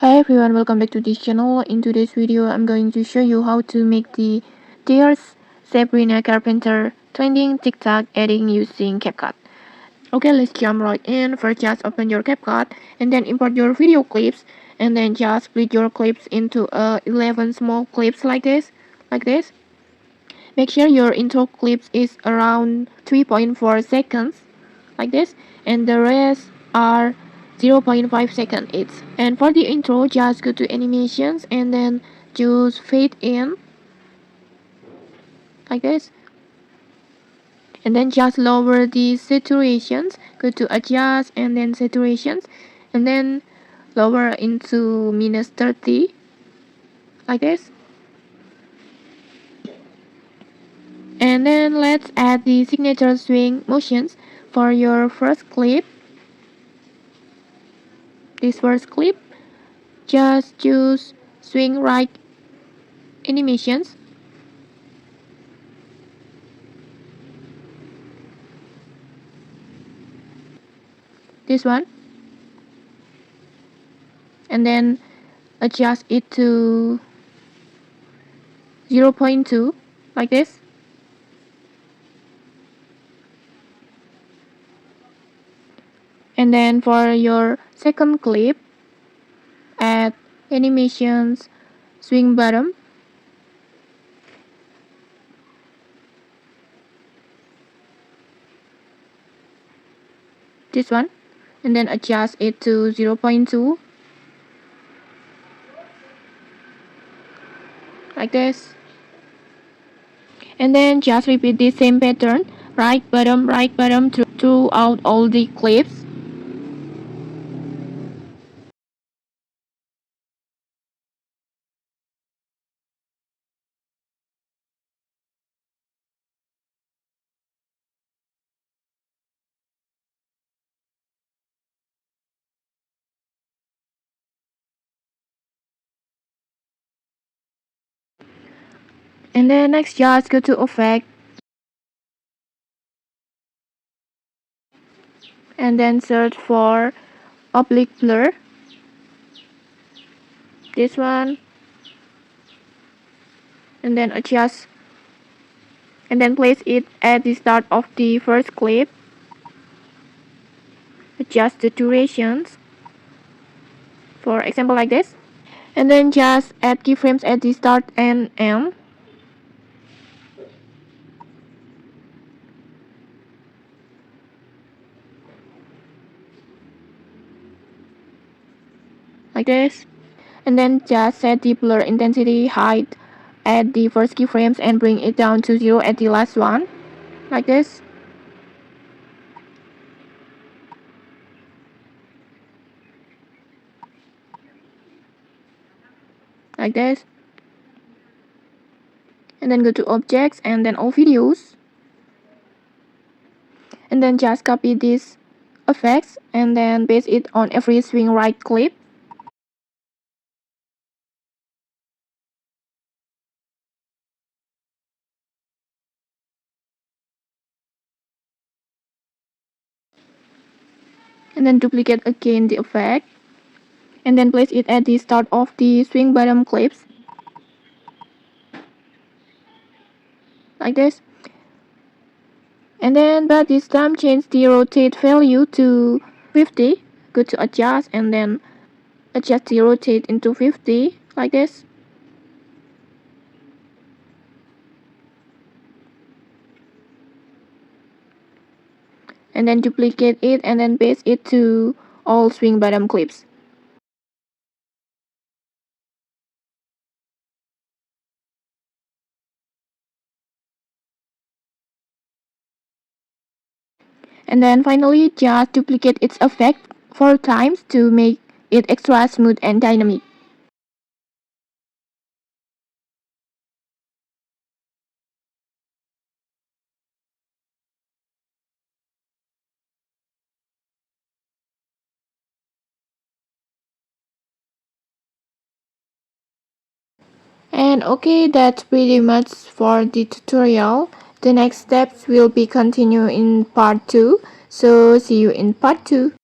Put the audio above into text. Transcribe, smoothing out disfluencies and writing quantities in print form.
Hi everyone, welcome back to this channel. In today's video, I'm going to show you how to make the Dears Sabrina Carpenter trending TikTok editing using CapCut. Okay, let's jump right in. First, just open your CapCut and then import your video clips, and then just split your clips into 11 small clips like this. Make sure your intro clips is around 3.4 seconds like this, and the rest are 0.5 seconds each. And for the intro, just go to animations and then choose fade in like this, and then just lower the saturations. Go to adjust and then saturations, and then lower into -30 like this. And then let's add the signature swing motions for your first clip. This first clip, just choose swing right animations. This one, and then adjust it to 0.2 like this. And then for your second clip, add animations swing bottom. This one, and then adjust it to 0.2 like this. And then just repeat the same pattern, right bottom throughout all the clips. And then next, just go to effect and then search for oblique blur. This one, and then adjust and then place it at the start of the first clip. Adjust the durations, for example like this, and then just add keyframes at the start and end. Like this, and then just set the blur intensity height at the first keyframes and bring it down to 0 at the last one, like this. Like this, and then go to objects and then all videos, and then just copy these effects and then paste it on every swing right clip. And then duplicate again the effect and then place it at the start of the swing bottom clips, like this. And then but this time change the rotate value to 50. Go to adjust and then adjust the rotate into 50 like this. And then duplicate it and then paste it to all swing bottom clips. And then finally just duplicate its effect 4 times to make it extra smooth and dynamic. And okay, that's pretty much for the tutorial. The next steps will be continue in part 2. So see you in part 2.